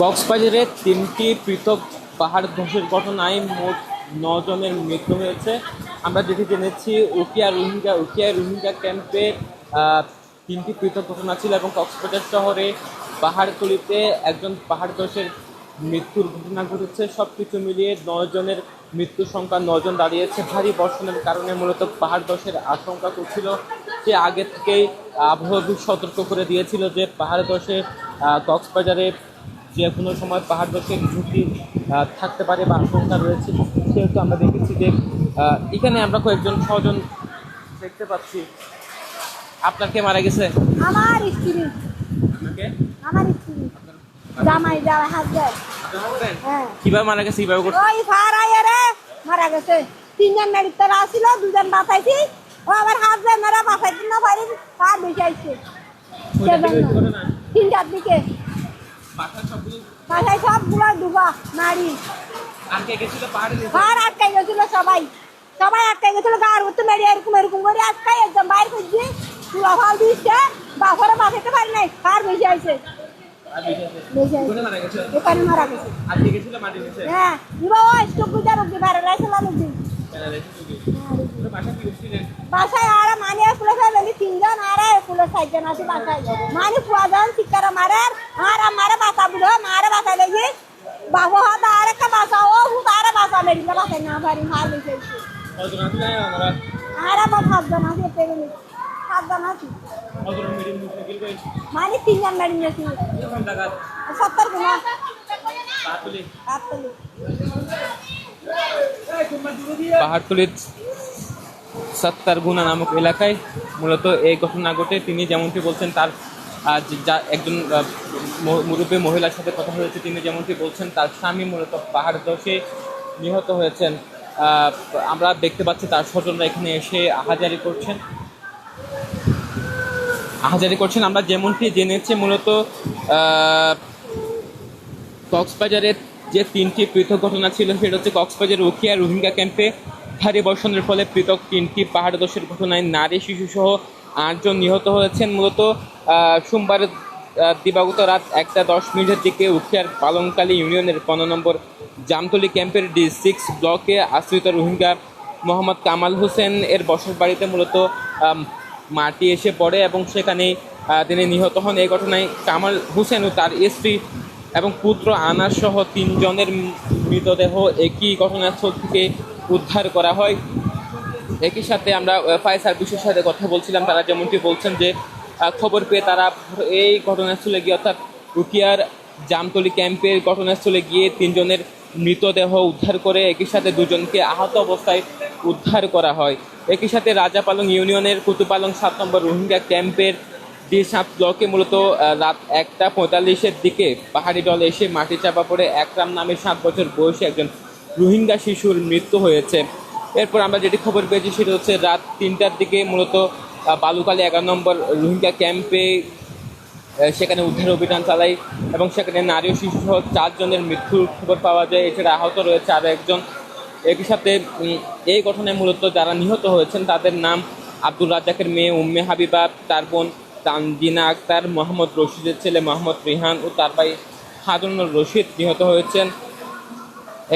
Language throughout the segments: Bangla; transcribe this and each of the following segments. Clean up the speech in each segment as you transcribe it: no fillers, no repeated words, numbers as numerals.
কক্সবাজারে ৩টি পৃথক পাহাড় ধসের ঘটনায় মোট ৯ জনের মৃত্যু হয়েছে। আমরা যেটি জেনেছি উখিয়া রোহিঙ্গা ক্যাম্পে ৩টি পৃথক ঘটনা ছিল এবং কক্সবাজার শহরে পাহাড়তলিতে একজন পাহাড় ধসের মৃত্যুর ঘটনা ঘটেছে। সব কিছু মিলিয়ে ৯ জনের মৃত্যুর সংখ্যা ৯ জন দাঁড়িয়েছে। ভারী বর্ষণের কারণে মূলত পাহাড় ধসের আশঙ্কা করছিল। সে আগে থেকেই আবহাওয়া সতর্ক করে দিয়েছিল যে পাহাড় ধসে কক্সবাজারে যে কোনো সময় পাহাড় ধসের ঝুঁকি থাকতে পারে বা আশঙ্কা রয়েছে। সেহেতু আমরা দেখেছি যে এখানে আমরা কয়েকজন স্বজন দেখতে পাচ্ছি। আপনার কে মারা গেছে? আমার স্ত্রী। আপনাকে? আমার স্ত্রী জামাই হাজবেন্ড। হ্যাঁ। কিভাবে মারা গেছে? কিভাবে করছে? ওই ফারাইয়ারে মারা গেছে। 3 জন মেডিকেল আসছিল, 2 জন বাঁচাইছি। ও আমার হাজবেন্ড মেরা বাঁচাইতে না পারি, পা বেঁচাইছে। 3টার দিকে বাসায় সবগুলো ডুবা নারী। আটকে গেছিল পাহাড়ে? পাহাড় আটকাই গেছিল সবাই আটকাই গেছিল। গাড় করতে মেরে এরকম করে আটকাই একদম বাইর করছি। চুলা ফাল দিচ্ছে, বাপরে বাঁচাইতে পারি নাই, পাহাড় বেশি আইছে। এখানে মারা গেছে। হ্যাঁ, ওই স্টোক বুঝা রোগী বাইরে রাইছিল রোগী। বাসায় আর মানে পুলিশ আইলি 3 জন আর পুলিশ 4 জন আছে বাসায়। মানে 4 জন শিকার মারে আর আমারে বাঁচা বুঝো, মারে বাঁচা লাগি বাবু হাত আর একটা বাঁচা ও তারে বাঁচা মেরি বাঁচাই না পারি, মার বেশি আর আমার 7 জন আছে পেরে 7 জন আছে। মানে 3 জন মেরি নিয়েছি। 70 গুণা পাহাড়তলির 70 গুণা নামক এলাকায় মূলত এই ঘটনা ঘটে। তিনি যেমনটি বলছেন, তার একজন মুরব্বী মহিলার সাথে কথা হয়েছে। তিনি যেমনটি বলছেন, তার স্বামী মূলত পাহাড় ধসে নিহত হয়েছেন। আমরা দেখতে পাচ্ছি তার স্বজনরা এখানে এসে আহাজারি করছেন। আমরা যেমনটি জেনেছি, মূলত কক্সবাজারের যে 3টি পৃথক ঘটনা ছিল সেটা হচ্ছে কক্সবাজার উখিয়া রোহিঙ্গা ক্যাম্পে ভারী বর্ষণের ফলে পৃথক 3টি পাহাড় ধসের ঘটনায় নারী শিশু সহ 8 জন নিহত হয়েছেন। মূলত সোমবার দিবাগত রাত 1:10 দিকে উখিয়ার পালংকালী ইউনিয়নের 15 নম্বর জামতলী ক্যাম্পের D6 ব্লকে আশ্রিত রোহিঙ্গা মোহাম্মদ কামাল হোসেন এর বসত বাড়িতে মূলত মাটি এসে পড়ে এবং সেখানে তিনি নিহত হন। এই ঘটনায় কামাল হোসেন ও তার স্ত্রী এবং পুত্র আনাস সহ 3 জনের মৃতদেহ একই ঘটনাস্থল থেকে উদ্ধার করা হয়। একই সাথে আমরা ফায়ার সার্ভিসের সাথে কথা বলছিলাম। তারা যেমনটি বলছেন যে খবর পেয়ে তারা এই ঘটনাস্থলে গিয়ে, অর্থাৎ উখিয়ার জামতলী ক্যাম্পের ঘটনাস্থলে গিয়ে 3 জনের মৃতদেহ উদ্ধার করে একই সাথে 2 জনকে আহত অবস্থায় উদ্ধার করা হয়। একই সাথে রাজাপালং ইউনিয়নের কুতুপালং 7 নম্বর রোহিঙ্গা ক্যাম্পের D7 ব্লকে মূলত রাত 1:45 দিকে পাহাড়ি দল এসে মাটি চাপা পড়ে একরাম নামে 7 বছর বয়সী একজন রোহিঙ্গা শিশুর মৃত্যু হয়েছে। এরপর আমরা যেটি খবর পেয়েছি সেটা হচ্ছে রাত 3টার দিকে মূলত বালুকালী 11 নম্বর রোহিঙ্গা ক্যাম্পে সেখানে উদ্ধার অভিযান চালাই এবং সেখানে নারী ও শিশু সহ 4 জনের মৃত্যুর খবর পাওয়া যায়। এছাড়া আহত রয়েছে আরও একজন। একই সাথে এই ঘটনায় মূলত যারা নিহত হয়েছেন তাদের নাম আব্দুল রাজ্জাকের মেয়ে উম্মে হাবিবা, তার বোন তানজিনা আক্তার, মোহাম্মদ রশিদের ছেলে মোহাম্মদ রিহান ও তার ভাই হারুনুর রশিদ নিহত হয়েছেন।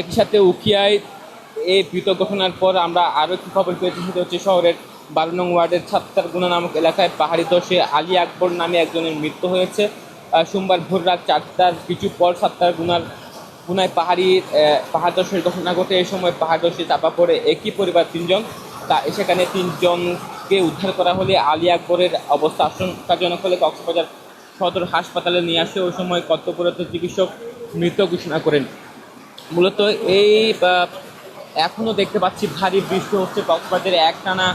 একই সাথে উখিয়ায় এই পৃথক ঘটনার পর আমরা আরও একটি খবর পেয়েছি, সেটা হচ্ছে শহরের 12 নং ওয়ার্ডের 70 গুণা নামক এলাকায় পাহাড়ি ধসে আলী আকবর নামে একজনের মৃত্যু হয়েছে। সোমবার ভোর রাত 4টার কিছু পর 70 গুণায় পাহাড় ধসের ঘটনা ঘটে। এই সময় পাহাড় ধসে চাপা পড়ে একই পরিবার 3 জন। সেখানে 3 জনকে উদ্ধার করা হলে আলী আকবরের অবস্থা আশঙ্কাজনক হলে কক্সবাজার সদর হাসপাতালে নিয়ে আসে। ওই সময় কর্তব্যরত চিকিৎসক মৃত ঘোষণা করেন। মূলত এখনও দেখতে পাচ্ছি ভারী বৃষ্টি হচ্ছে কক্সবাজারে। একটানা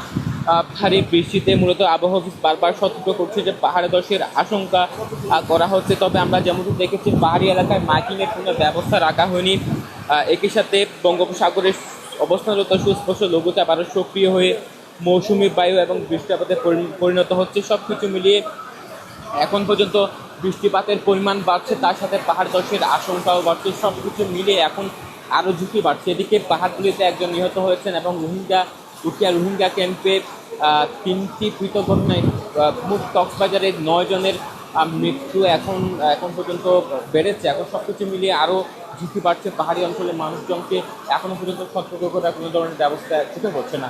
ভারী বৃষ্টিতে মূলত আবহাওয়া অফিস বারবার সতর্ক করছে যে পাহাড়ে ধসের আশঙ্কা করা হচ্ছে। তবে আমরা যেমনটি দেখেছি, পাহাড়ি এলাকায় মাইকিংয়ের কোনো ব্যবস্থা রাখা হয়নি। একই সাথে বঙ্গোপসাগরের অবস্থানরত সুস্পষ্ট লঘুচাপ আরও সক্রিয় হয়ে মৌসুমি বায়ু এবং বৃষ্টিপাতে পরিণত হচ্ছে। সব কিছু মিলিয়ে এখন পর্যন্ত বৃষ্টিপাতের পরিমাণ বাড়ছে, তার সাথে পাহাড় ধসের আশঙ্কাও বাড়ছে। সব কিছু মিলিয়ে এখন আরও ঝুঁকি বাড়ছে। এদিকে পাহাড়গুলিতে একজন নিহত হয়েছেন এবং উখিয়া রোহিঙ্গা ক্যাম্পে 3টি পৃথক ঘটনায় মোট কক্সবাজারের 9 জনের মৃত্যু এখন এখন পর্যন্ত বেড়েছে। এখন সবকিছু মিলিয়ে আরো ঝুঁকি বাড়ছে। পাহাড়ি অঞ্চলের মানুষজনকে এখনো পর্যন্ত সতর্ক করার কোনো ধরনের ব্যবস্থা চোখে পড়ছে না।